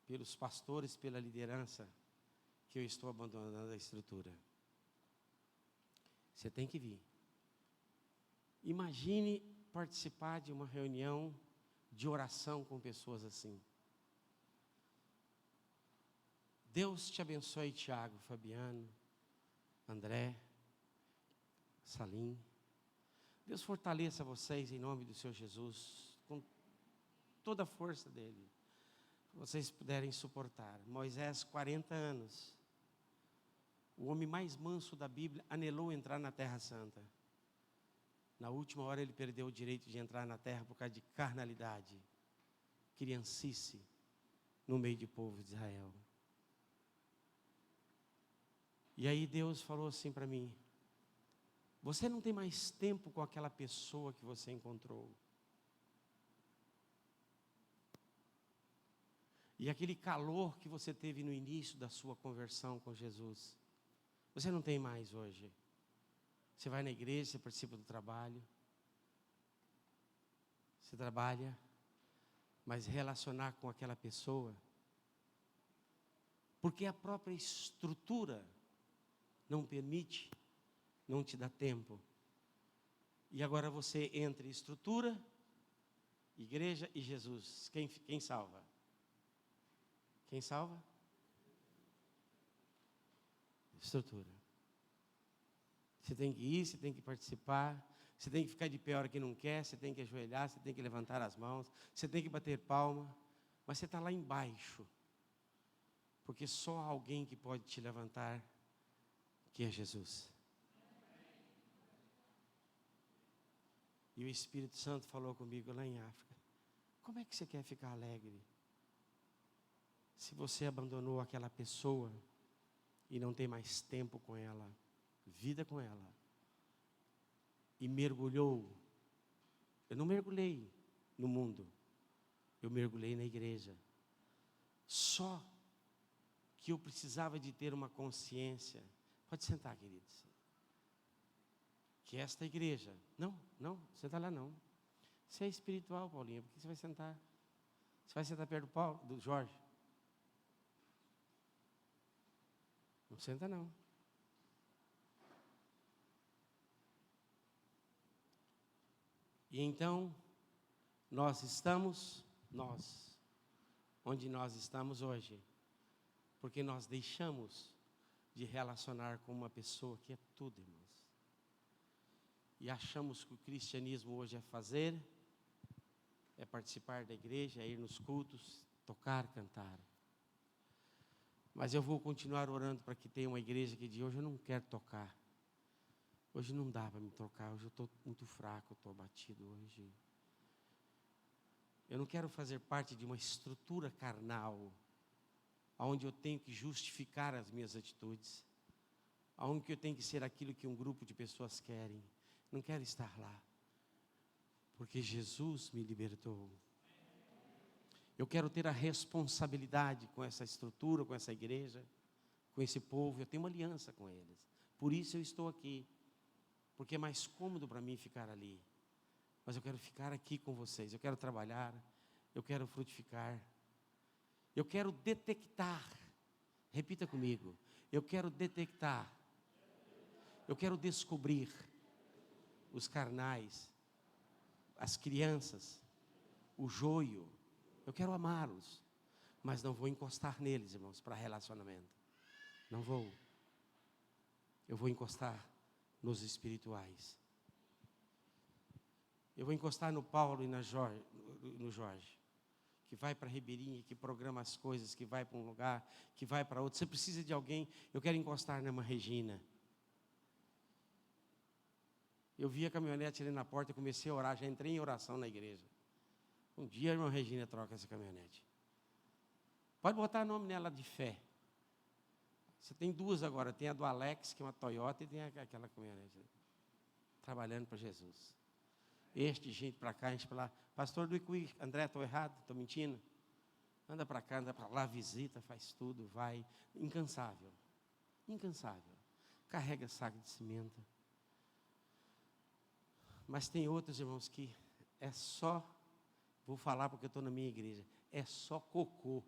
pelos pastores, pela liderança, que eu estou abandonando a estrutura. Você tem que vir. Imagine participar de uma reunião de oração com pessoas assim. Deus te abençoe, Tiago, Fabiano, André, Salim. Deus fortaleça vocês em nome do Senhor Jesus, com toda a força dele, para vocês puderem suportar. Moisés, 40 anos, o homem mais manso da Bíblia, anelou entrar na Terra Santa. Na última hora ele perdeu o direito de entrar na terra por causa de carnalidade, criancice, no meio do povo de Israel. E aí Deus falou assim para mim: você não tem mais tempo com aquela pessoa que você encontrou. E aquele calor que você teve no início da sua conversão com Jesus, você não tem mais hoje. Você vai na igreja, você participa do trabalho, você trabalha, mas relacionar com aquela pessoa, porque a própria estrutura não permite, não te dá tempo. E agora você entre estrutura, igreja e Jesus. Quem salva? Quem salva? Estrutura. Você tem que ir, você tem que participar, você tem que ficar de pé a hora que não quer, você tem que ajoelhar, você tem que levantar as mãos, você tem que bater palma, mas você está lá embaixo, porque só alguém que pode te levantar, que é Jesus. E o Espírito Santo falou comigo lá em África: como é que você quer ficar alegre? Se você abandonou aquela pessoa e não tem mais tempo com ela, vida com ela, e mergulhou, eu não mergulhei no mundo, eu mergulhei na igreja. Só que eu precisava de ter uma consciência. Pode sentar, queridos. Que esta igreja, não, senta lá não. Você é espiritual, Paulinha, por que você vai sentar? Você vai sentar perto do Jorge? Não senta não. E então, onde nós estamos hoje, porque nós deixamos de relacionar com uma pessoa que é tudo, irmãos. E achamos que o cristianismo hoje é fazer, é participar da igreja, é ir nos cultos, tocar, cantar. Mas eu vou continuar orando para que tenha uma igreja que diga: hoje eu não quero tocar. Hoje não dá para me tocar, hoje eu estou muito fraco, eu estou abatido hoje. Eu não quero fazer parte de uma estrutura carnal, onde eu tenho que justificar as minhas atitudes, onde eu tenho que ser aquilo que um grupo de pessoas querem. Não quero estar lá, porque Jesus me libertou. Eu quero ter a responsabilidade com essa estrutura, com essa igreja, com esse povo. Eu tenho uma aliança com eles. Por isso eu estou aqui, porque é mais cômodo para mim ficar ali. Mas eu quero ficar aqui com vocês. Eu quero trabalhar, eu quero frutificar. Eu quero detectar, repita comigo, eu quero detectar, eu quero descobrir os carnais, as crianças, o joio. Eu quero amá-los, mas não vou encostar neles, irmãos, para relacionamento. Não vou. Eu vou encostar nos espirituais. Eu vou encostar no Paulo e no Jorge, que vai para Ribeirinha, que programa as coisas, que vai para um lugar, que vai para outro. Você precisa de alguém. Eu quero encostar na irmã Regina. Eu vi a caminhonete ali na porta, comecei a orar, já entrei em oração na igreja. Um dia a irmã Regina troca essa caminhonete. Pode botar nome nela de fé. Você tem duas agora, tem a do Alex, que é uma Toyota, e tem aquela caminhonete. Trabalhando para Jesus. Este gente para cá, gente para lá. Pastor do Icuí, André, estou errado, estou mentindo. Anda para cá, anda para lá, visita, faz tudo, vai. Incansável. Incansável. Carrega saco de cimento. Mas tem outros, irmãos, que é só, vou falar porque eu estou na minha igreja, é só cocô.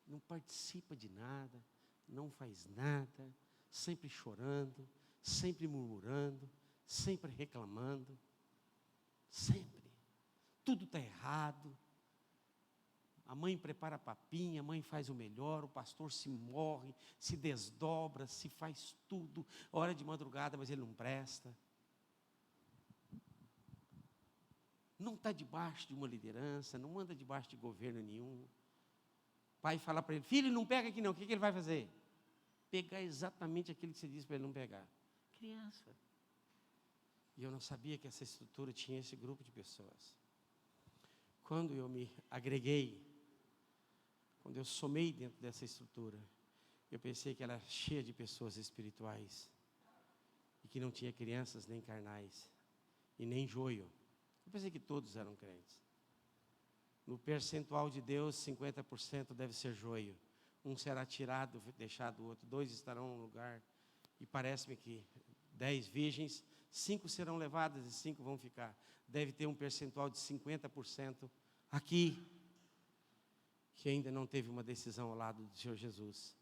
Não participa de nada, não faz nada, sempre chorando, sempre murmurando, sempre reclamando, sempre. Tudo está errado. A mãe prepara a papinha, a mãe faz o melhor, o pastor se morre, se desdobra, se faz tudo, hora de madrugada, mas ele não presta. Não está debaixo de uma liderança, não anda debaixo de governo nenhum. O pai fala para ele: filho, não pega aqui não, o que ele vai fazer? Pegar exatamente aquilo que você disse para ele não pegar. Criança. E eu não sabia que essa estrutura tinha esse grupo de pessoas. Quando eu me agreguei, quando eu somei dentro dessa estrutura, eu pensei que ela era cheia de pessoas espirituais, e que não tinha crianças nem carnais, e nem joio. Eu pensei que todos eram crentes. No percentual de Deus, 50% deve ser joio. Um será tirado, deixado o outro, 2 estarão no lugar, e parece-me que 10 virgens, 5 serão levadas e 5 vão ficar. Deve ter um percentual de 50% aqui, que ainda não teve uma decisão ao lado do Senhor Jesus.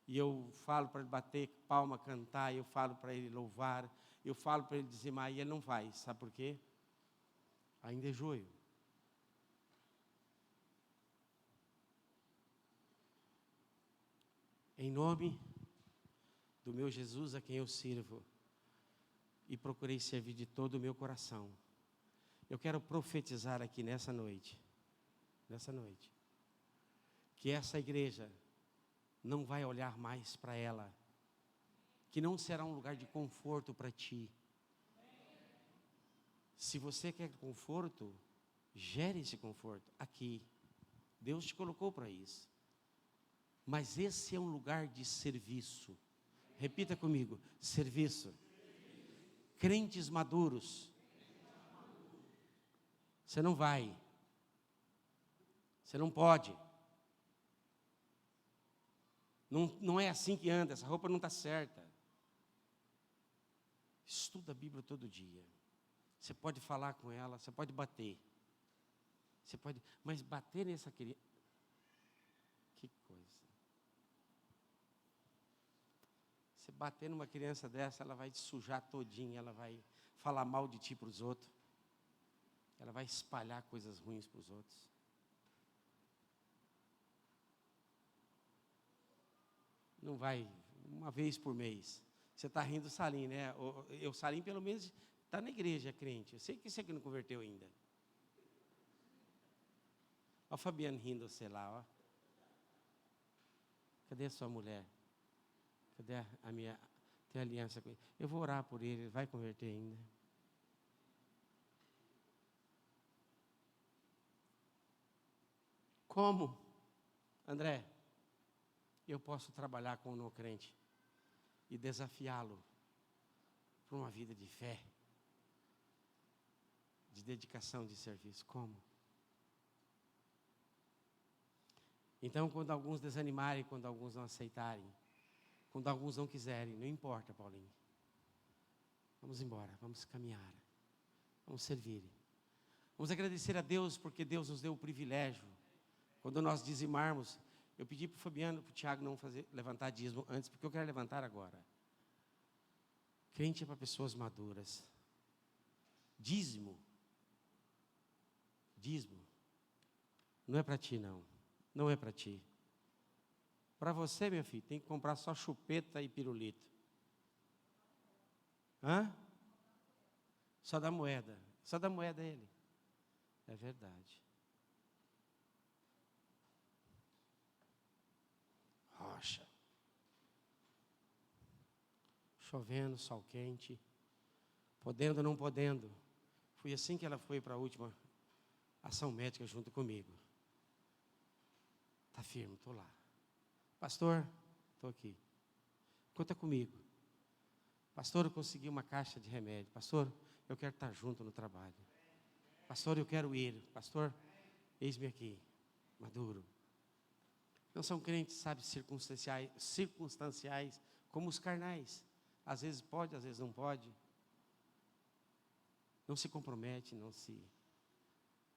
E eu falo para ele bater palma, cantar, eu falo para ele louvar, eu falo para ele dizimar, e ele não vai. Sabe por quê? Ainda é joio. Em nome do meu Jesus, a quem eu sirvo, e procurei servir de todo o meu coração, eu quero profetizar aqui nessa noite, que essa igreja não vai olhar mais para ela, que não será um lugar de conforto para ti. Se você quer conforto, Gere esse conforto aqui. Deus te colocou para isso. Mas esse é um lugar de serviço. Repita comigo: serviço. Crentes maduros. Você não vai. Você não pode. Não é assim que anda, essa roupa não está certa. Estuda a Bíblia todo dia. Você pode falar com ela, você pode bater. Você pode, mas bater nessa criança. Que coisa. Você bater numa criança dessa, ela vai te sujar todinha, ela vai falar mal de ti para os outros. Ela vai espalhar coisas ruins para os outros. Não vai, uma vez por mês. Você está rindo do Salim, né? O Salim, pelo menos, está na igreja, é crente. Eu sei que você que não converteu ainda. Olha o Fabiano rindo, sei lá, ó. Cadê a sua mulher? Cadê a minha... Tem aliança com ele? Eu vou orar por ele, ele vai converter ainda. Como, André, eu posso trabalhar com o não crente e desafiá-lo para uma vida de fé, de dedicação, de serviço? Como? Então, quando alguns desanimarem, quando alguns não aceitarem, quando alguns não quiserem, não importa, Paulinho. Vamos embora, vamos caminhar, vamos servir. Vamos agradecer a Deus, porque Deus nos deu o privilégio. Quando nós dizimarmos, eu pedi para o Fabiano, para o Tiago não levantar dízimo antes, porque eu quero levantar agora. Crente é para pessoas maduras. Dízimo. Não é para ti, não. Não é para ti. Para você, meu filho, tem que comprar só chupeta e pirulito. Hã? Só da moeda. Só da moeda ele. É verdade. Rocha. Chovendo, sol quente. Podendo ou não podendo. Foi assim que ela foi para a última ação médica junto comigo. Está firme, estou lá. Pastor, estou aqui. Conta comigo. Pastor, eu consegui uma caixa de remédio. Pastor, eu quero estar junto no trabalho. Pastor, eu quero ir. Pastor, eis-me aqui, maduro. Não são crentes, sabe, circunstanciais, como os carnais. Às vezes pode, às vezes não pode. Não se compromete, não se...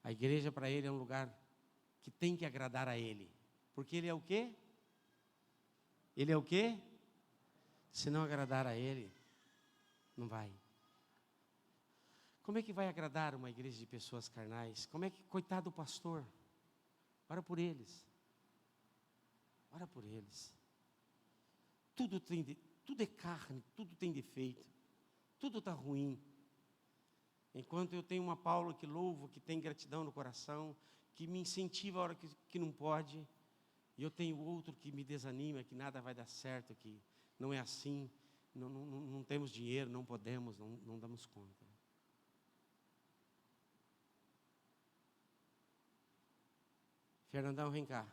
A igreja para ele é um lugar que tem que agradar a ele. Porque ele é o quê? Ele é o quê? Se não agradar a ele, não vai. Como é que vai agradar uma igreja de pessoas carnais? Como é que, coitado do pastor, ora por eles. Ora por eles. Tudo é carne, tudo tem defeito, tudo está ruim. Enquanto eu tenho uma Paula que louvo, que tem gratidão no coração, que me incentiva a hora que não pode, e eu tenho outro que me desanima, que nada vai dar certo, que não é assim, não temos dinheiro, não podemos, não damos conta. Fernandão, vem cá.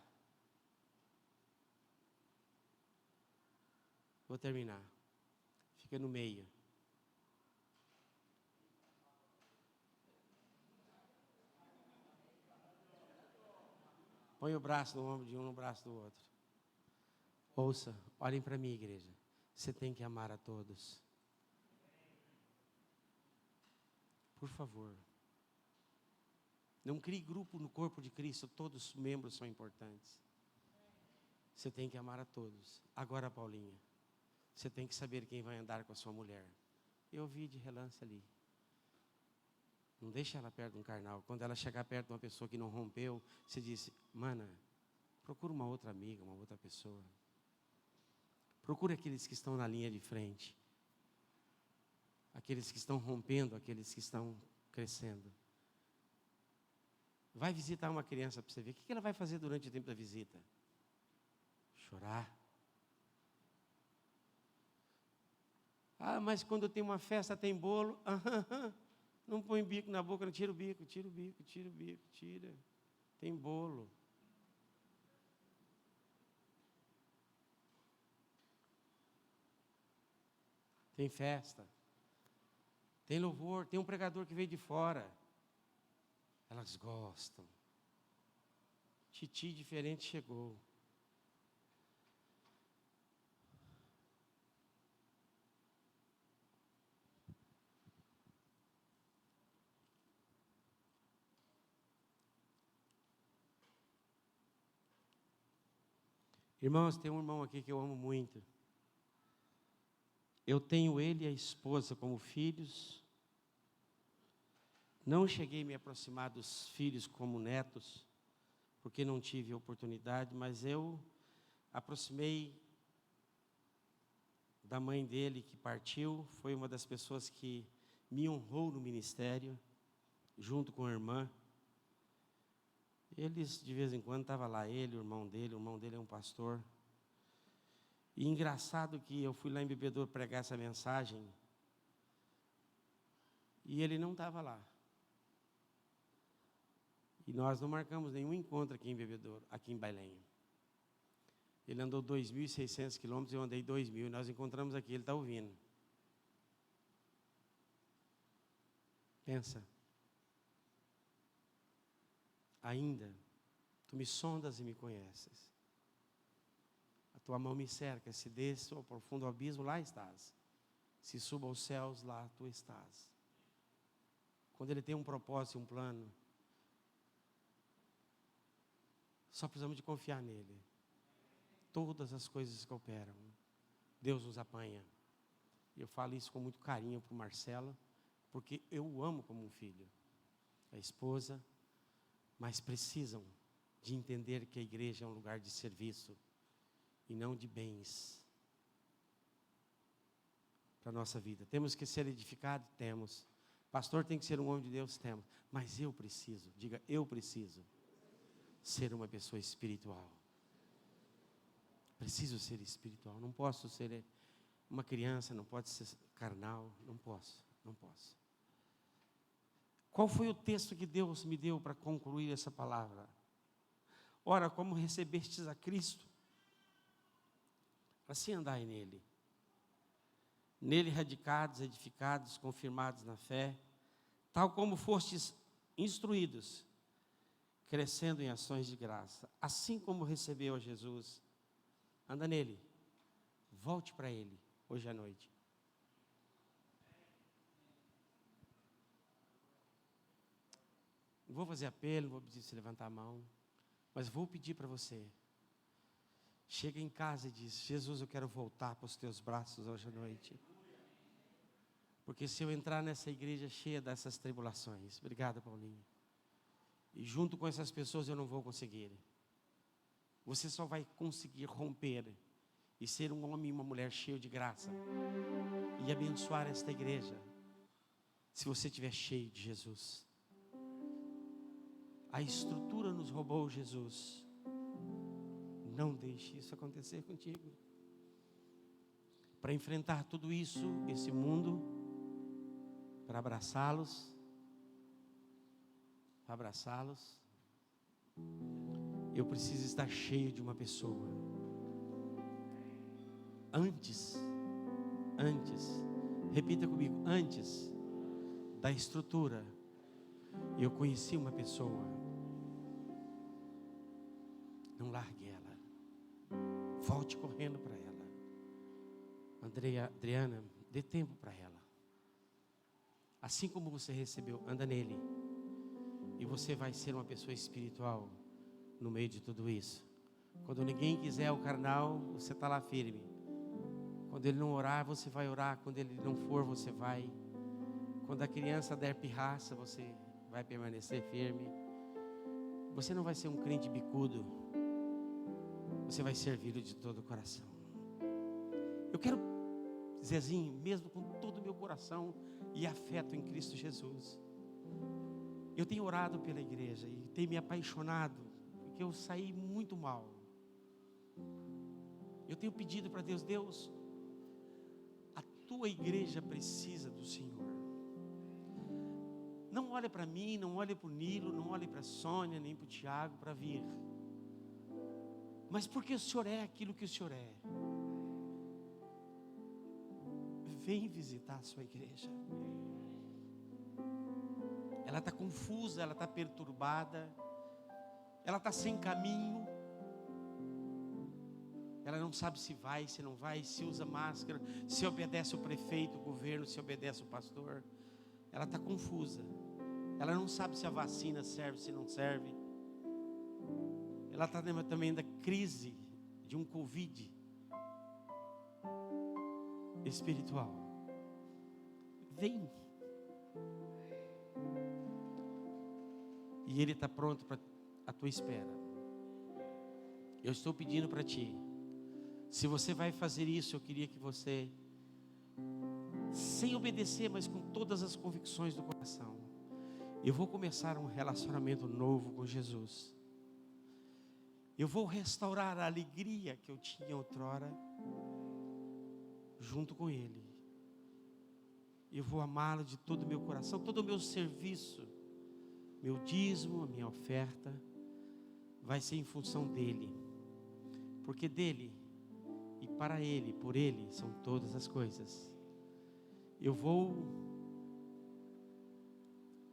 Vou terminar. Fica no meio. Põe o braço no ombro de um, no braço do outro. Ouça, olhem para mim, igreja. Você tem que amar a todos. Por favor. Não crie grupo no corpo de Cristo, todos os membros são importantes. Você tem que amar a todos. Agora, Paulinha, você tem que saber quem vai andar com a sua mulher. Eu vi de relance ali. Não deixa ela perto de um carnal. Quando ela chegar perto de uma pessoa que não rompeu, você diz: mana, procura uma outra amiga, uma outra pessoa. Procura aqueles que estão na linha de frente. Aqueles que estão rompendo, aqueles que estão crescendo. Vai visitar uma criança para você ver. O que ela vai fazer durante o tempo da visita? Chorar. Ah, mas quando tem uma festa tem bolo. Não põe bico na boca, não tira o bico, tira o bico, tira o bico, tira. Tem bolo. Tem festa. Tem louvor, tem um pregador que veio de fora. Elas gostam. Titi diferente chegou. Irmãos, tem um irmão aqui que eu amo muito. Eu tenho ele e a esposa como filhos. Não cheguei a me aproximar dos filhos como netos, porque não tive oportunidade, mas eu aproximei da mãe dele que partiu. Foi uma das pessoas que me honrou no ministério, junto com a irmã. Eles, de vez em quando, estavam lá, ele, o irmão dele é um pastor. E engraçado que eu fui lá em Bebedouro pregar essa mensagem, e ele não estava lá. E nós não marcamos nenhum encontro aqui em Bebedouro, aqui em Belém. Ele andou 2.600 quilômetros, eu andei 2.000, e nós encontramos aqui, ele está ouvindo. Pensa. Ainda, tu me sondas e me conheces. A tua mão me cerca, se desço ao profundo abismo, lá estás. Se subo aos céus, lá tu estás. Quando ele tem um propósito, um plano, só precisamos de confiar nele. Todas as coisas que operam, Deus nos apanha. E eu falo isso com muito carinho para o Marcelo, porque eu o amo como um filho. A esposa, mas precisam de entender que a igreja é um lugar de serviço e não de bens para a nossa vida. Temos que ser edificados? Temos. Pastor tem que ser um homem de Deus? Temos. Mas eu preciso, diga, eu preciso ser uma pessoa espiritual. Preciso ser espiritual. Não posso ser uma criança, não pode ser carnal. Não posso. Qual foi o texto que Deus me deu para concluir essa palavra? Ora, como recebestes a Cristo, assim andai nele. Nele radicados, edificados, confirmados na fé, tal como fostes instruídos, crescendo em ações de graça. Assim como recebeu a Jesus, anda nele. Volte para ele, hoje à noite. Não vou fazer apelo, não vou pedir para você levantar a mão, mas vou pedir para você. Chega em casa e diz: Jesus, eu quero voltar para os teus braços hoje à noite. Porque se eu entrar nessa igreja cheia dessas tribulações, obrigado, Paulinho, e junto com essas pessoas eu não vou conseguir. Você só vai conseguir romper e ser um homem e uma mulher cheio de graça e abençoar esta igreja se você estiver cheio de Jesus. A estrutura nos roubou Jesus. Não deixe isso acontecer contigo. Para enfrentar tudo isso, esse mundo, para abraçá-los, eu preciso estar cheio de uma pessoa. Antes, repita comigo, antes da estrutura, eu conheci uma pessoa. Não largue ela. Volte correndo para ela. Adriana, dê tempo para ela. Assim como você recebeu, anda nele. E você vai ser uma pessoa espiritual no meio de tudo isso. Quando ninguém quiser o carnal, você está lá firme. Quando ele não orar, você vai orar. Quando ele não for, você vai. Quando a criança der pirraça, você vai permanecer firme. Você não vai ser um crente bicudo. Você vai servi-lo de todo o coração. Eu quero, Zezinho, mesmo com todo o meu coração e afeto em Cristo Jesus, eu tenho orado pela igreja e tenho me apaixonado, porque eu saí muito mal. Eu tenho pedido para Deus: Deus, a tua igreja precisa do Senhor. Não olhe para mim, não olhe para o Nilo, não olhe para a Sônia, nem para o Tiago para vir. Mas porque o Senhor é aquilo que o Senhor é. Vem visitar a sua igreja. Ela está confusa, ela está perturbada, ela está sem caminho. Ela não sabe se vai, se não vai, se usa máscara, se obedece o prefeito, o governo, se obedece o pastor. Ela está confusa. Ela não sabe se a vacina serve, se não serve. Ela está também da crise de um Covid espiritual. Vem. E Ele está pronto para a tua espera. Eu estou pedindo para ti. Se você vai fazer isso, eu queria que você, sem obedecer, mas com todas as convicções do coração, eu vou começar um relacionamento novo com Jesus. Eu vou restaurar a alegria que eu tinha outrora, junto com Ele. Eu vou amá-lo de todo o meu coração, todo o meu serviço, meu dízimo, a minha oferta, vai ser em função dEle. Porque dEle, e para Ele, por Ele, são todas as coisas. Eu vou,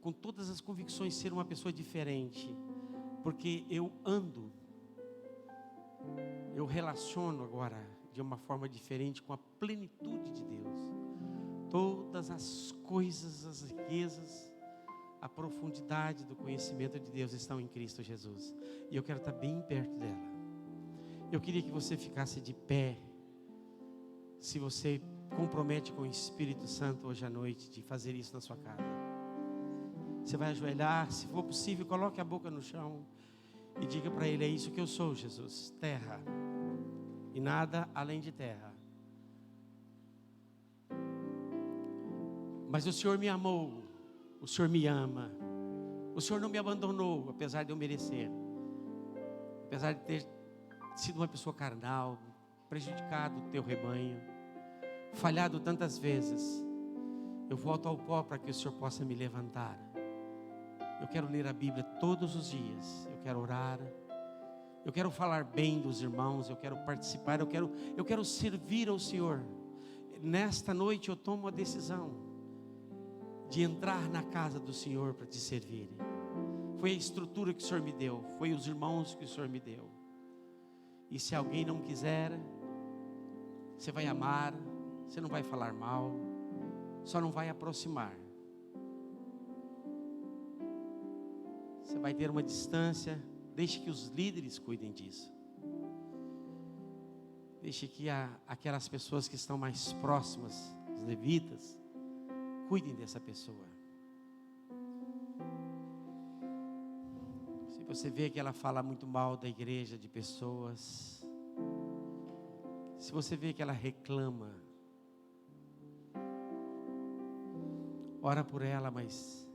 com todas as convicções, ser uma pessoa diferente. Porque eu ando, eu relaciono agora de uma forma diferente com a plenitude de Deus. Todas as coisas, as riquezas, a profundidade do conhecimento de Deus estão em Cristo Jesus. E eu quero estar bem perto dela. Eu queria que você ficasse de pé, se você compromete com o Espírito Santo hoje à noite, de fazer isso na sua casa. Você vai ajoelhar, se for possível, coloque a boca no chão e diga para Ele: é isso que eu sou, Jesus, terra, e nada além de terra. Mas o Senhor me amou, o Senhor me ama, o Senhor não me abandonou, apesar de eu merecer, apesar de ter sido uma pessoa carnal, prejudicado o teu rebanho, falhado tantas vezes. Eu volto ao pó para que o Senhor possa me levantar. Eu quero ler a Bíblia todos os dias, eu quero orar, eu quero falar bem dos irmãos, eu quero participar, eu quero servir ao Senhor. Nesta noite eu tomo a decisão de entrar na casa do Senhor para te servir. Foi a estrutura que o Senhor me deu, foi os irmãos que o Senhor me deu. E se alguém não quiser, você vai amar, você não vai falar mal, só não vai aproximar. Você vai ter uma distância. Deixe que os líderes cuidem disso. Deixe que aquelas pessoas que estão mais próximas, os levitas, cuidem dessa pessoa. Se você vê que ela fala muito mal da igreja, de pessoas, se você vê que ela reclama, ora por ela, mas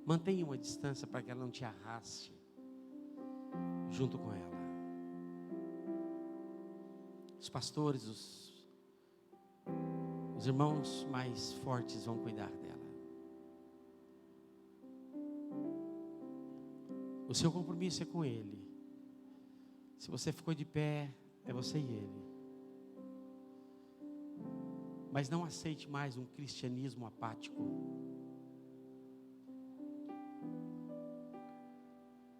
mantenha uma distância para que ela não te arraste junto com ela. Os pastores, os irmãos mais fortes vão cuidar dela. O seu compromisso é com Ele. Se você ficou de pé, é você e Ele. Mas não aceite mais um cristianismo apático.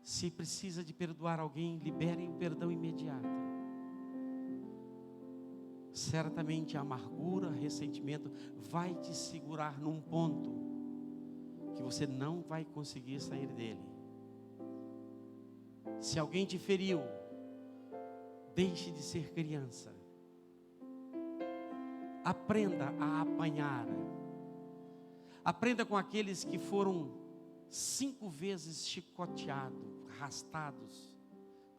Se precisa de perdoar alguém, libere o perdão imediato. Certamente a amargura, ressentimento vai te segurar num ponto que você não vai conseguir sair dele. Se alguém te feriu, deixe de ser criança. Aprenda a apanhar. Aprenda com aqueles que foram 5 vezes chicoteados, arrastados,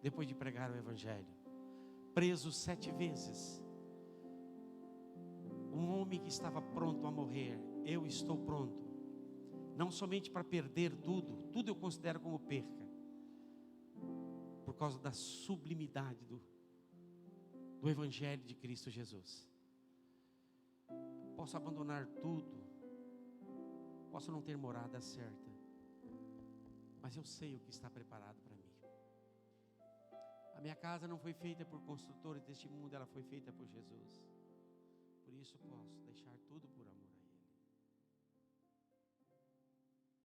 depois de pregar o Evangelho. Presos 7 vezes. Um homem que estava pronto a morrer. Eu estou pronto. Não somente para perder tudo. Tudo eu considero como perca. Por causa da sublimidade do Evangelho de Cristo Jesus. Posso abandonar tudo. Posso não ter morada certa. mas eu sei o que está preparado para mim. A minha casa não foi feita por construtores deste mundo, ela foi feita por Jesus. Por isso posso deixar tudo por amor a Ele.